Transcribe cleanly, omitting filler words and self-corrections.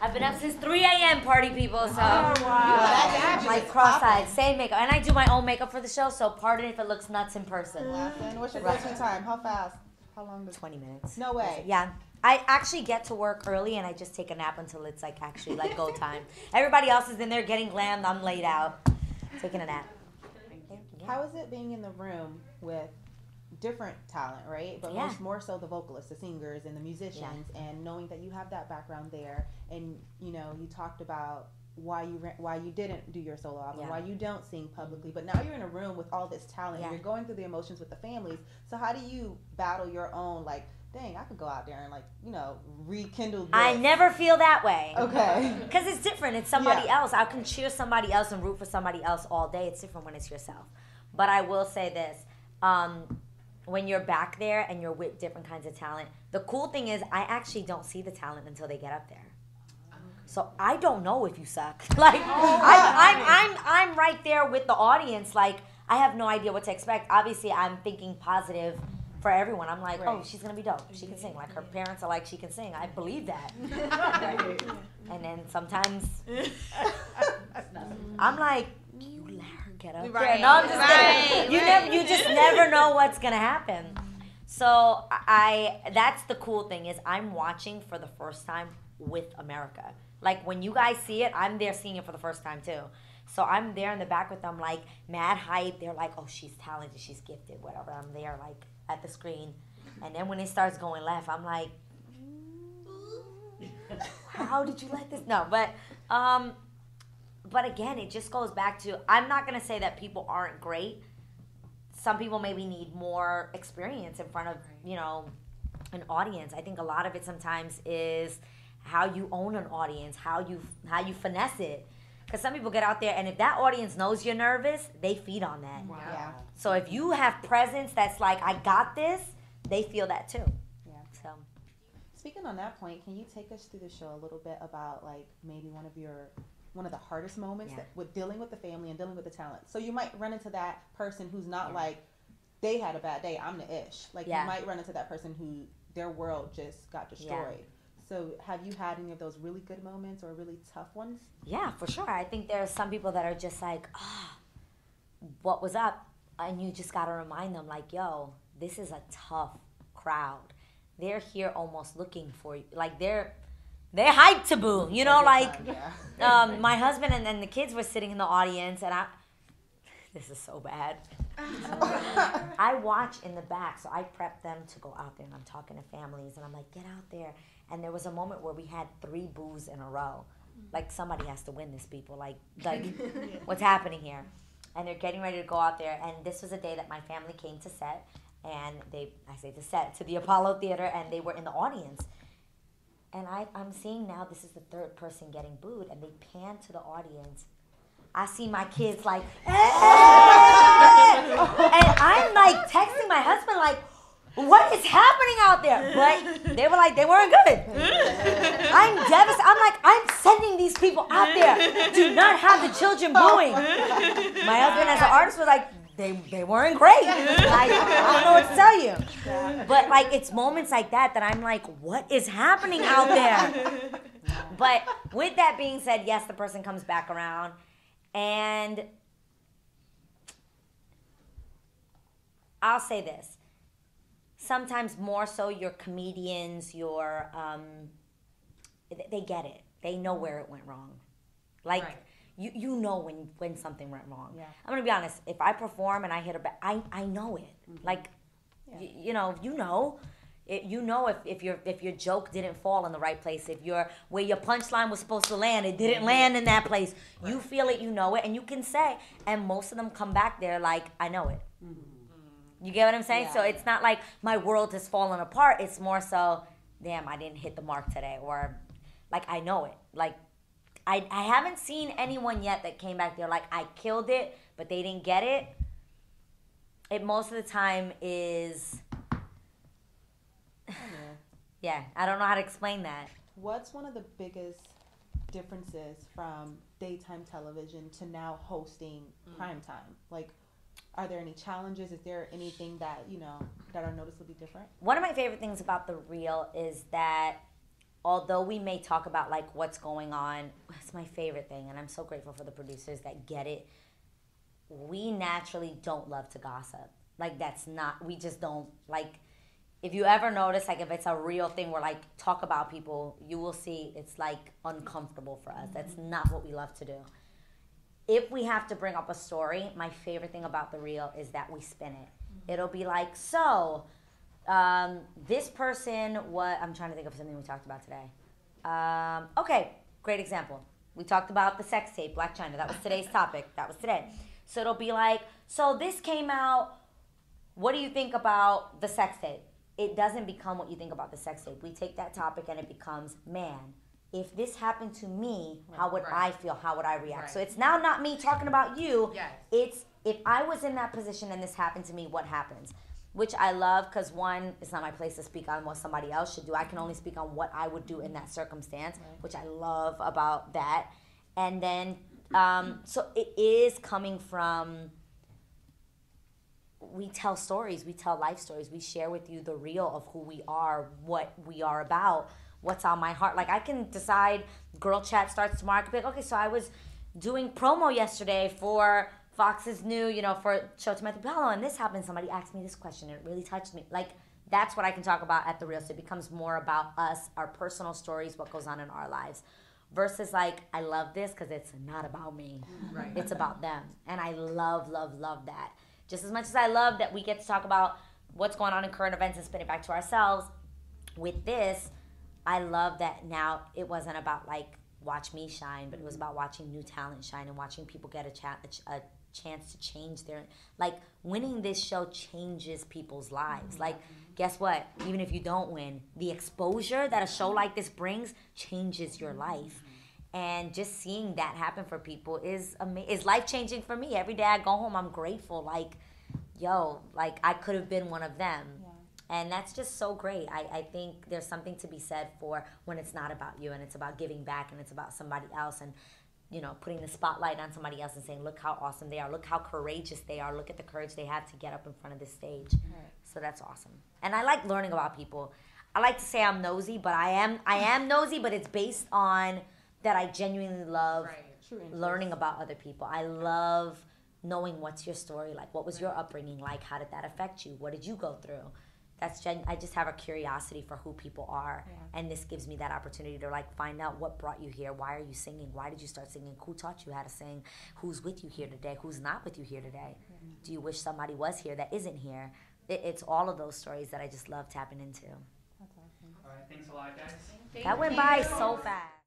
I've been up since 3 a.m. party people, so Wow. like cross-eyed, same makeup, and I do my own makeup for the show. So pardon if it looks nuts in person. Laughing. What's your go-to time? How fast? How long does? 20 minutes. No way. Yeah. I actually get to work early and I just take a nap until it's like actually like go time. Everybody else is in there getting glammed. I'm laid out, taking a nap. How is it being in the room with different talent, right? But more so the vocalists, the singers, and the musicians, and knowing that you have that background there, and you talked about why you didn't do your solo album, why you don't sing publicly, but now you're in a room with all this talent, you're going through the emotions with the families. So how do you battle your own, like, dang, I could go out there and, like, rekindle this. I never feel that way. Okay. Because it's different. It's somebody else. I can cheer somebody else and root for somebody else all day. It's different when it's yourself. But I will say this. When you're back there and you're with different kinds of talent, the cool thing is I actually don't see the talent until they get up there. So I don't know if you suck. Like, I'm right there with the audience. Like, I have no idea what to expect. Obviously, I'm thinking positive for everyone. I'm like, oh, she's going to be dope. She can sing. Like, her parents are like, she can sing. I believe that. And then sometimes I'm like, you let her get up there. No, I'm just kidding. You just never know what's going to happen. So that's the cool thing is I'm watching for the first time with America. Like, when you guys see it, I'm there seeing it for the first time, too. So I'm there in the back with them, like, mad hype. They're like, oh, she's talented, she's gifted, whatever. I'm there, like, at the screen. And then when it starts going left, I'm like, how did you let this? No, but again, it just goes back to, I'm not going to say that people aren't great. Some people maybe need more experience in front of, an audience. I think a lot of it sometimes is how you own an audience, how you finesse it. Because some people get out there, and if that audience knows you're nervous, they feed on that. Wow. Yeah. So if you have presence that's like, I got this, they feel that too. Yeah. So, speaking on that point, can you take us through the show a little bit about, like, maybe one of the hardest moments with dealing with the family and dealing with the talent? So you might run into that person who's not like, they had a bad day, I'm the ish. Like, you might run into that person who their world just got destroyed. Yeah. So have you had any of those really good moments or really tough ones? Yeah, for sure. I think there are some people that are just like, what was up? And you just got to remind them, like, yo, this is a tough crowd. They're here almost looking for you. Like, they're hyped to boo. My husband and then the kids were sitting in the audience, and this is so bad. I watch in the back, so I prep them to go out there, and I'm talking to families, and I'm like, get out there. And there was a moment where we had 3 boos in a row. Like, somebody has to win this, people. Like what's happening here? And they're getting ready to go out there. And this was a day that my family came to set. And to the Apollo Theater, and they were in the audience. And I'm seeing now this is the 3rd person getting booed. And they pan to the audience. I see my kids like, hey! And I'm like texting my husband like, what is happening out there? But they were like, they weren't good. I'm devastated. I'm like, I'm sending these people out there. Do not have the children booing. My husband as an artist was like, they weren't great. I don't know what to tell you. But like, it's moments like that I'm like, what is happening out there? But with that being said, yes, the person comes back around. And I'll say this. Sometimes more so your comedians, they get it. They know where it went wrong. Like, you know when something went wrong. Yeah. I'm going to be honest. If I perform and I hit a back, I know it. Mm-hmm. Like, you know. If your joke didn't fall in the right place, where your punchline was supposed to land, it didn't land in that place. Right. You feel it, you know it, and you can say, and most of them come back there like, I know it. Mm-hmm. You get what I'm saying? Yeah. So it's not like my world has fallen apart. It's more so, damn, I didn't hit the mark today. Or, like, I know it. Like, I haven't seen anyone yet that came back there like, I killed it, but they didn't get it. It most of the time is... Yeah, I don't know how to explain that. What's one of the biggest differences from daytime television to now hosting primetime? Like, are there any challenges? Is there anything that, that are noticeably different? One of my favorite things about The Real is that although we may talk about like what's going on, it's my favorite thing, and I'm so grateful for the producers that get it. We naturally don't love to gossip. Like that's not, we just don't like. If you ever notice, like if it's a real thing where like talk about people, you will see it's like uncomfortable for us. That's not what we love to do. If we have to bring up a story, my favorite thing about the reel is that we spin it. It'll be like, so this person, I'm trying to think of something we talked about today. Okay, great example. We talked about the sex tape, Black China. That was today's topic. That was today. So it'll be like, so this came out. What do you think about the sex tape? It doesn't become what you think about the sex tape. We take that topic and it becomes, man, if this happened to me, how would I feel? How would I react? So it's now not me talking about you. Yes. It's if I was in that position and this happened to me, what happens? Which I love because one, it's not my place to speak on what somebody else should do. I can only speak on what I would do in that circumstance, which I love about that. And then, so it is coming from, we tell stories, we tell life stories, we share with you the real of who we are, what we are about, what's on my heart. Like I can decide, girl chat starts tomorrow, I could be like, okay, so I was doing promo yesterday for Fox's new, for Showtime Adrienne Bailon, and this happened, somebody asked me this question, and it really touched me. Like, that's what I can talk about at The Real, so it becomes more about us, our personal stories, what goes on in our lives. Versus like, I love this because it's not about me. Right. It's about them. And I love, love, love that. Just as much as I love that we get to talk about what's going on in current events and spin it back to ourselves, with this, I love that now it wasn't about like, watch me shine, but it was about watching new talent shine and watching people get a chance to change their, like, winning this show changes people's lives. Like, guess what? Even if you don't win, the exposure that a show like this brings changes your life. And just seeing that happen for people is life-changing for me. Every day I go home, I'm grateful. Like, yo, like, I could have been one of them. Yeah. And that's just so great. I think there's something to be said for when it's not about you and it's about giving back and it's about somebody else and, putting the spotlight on somebody else and saying, look how awesome they are. Look how courageous they are. Look at the courage they had to get up in front of this stage. Right. So that's awesome. And I like learning about people. I like to say I'm nosy, but I am nosy, but it's based on that I genuinely love learning about other people. I love knowing what's your story like. What was your upbringing like? How did that affect you? What did you go through? I just have a curiosity for who people are, and this gives me that opportunity to like find out what brought you here. Why are you singing? Why did you start singing? Who taught you how to sing? Who's with you here today? Who's not with you here today? Do you wish somebody was here that isn't here? It's all of those stories that I just love tapping into. That's awesome. All right, thanks a lot, guys. That went by so fast.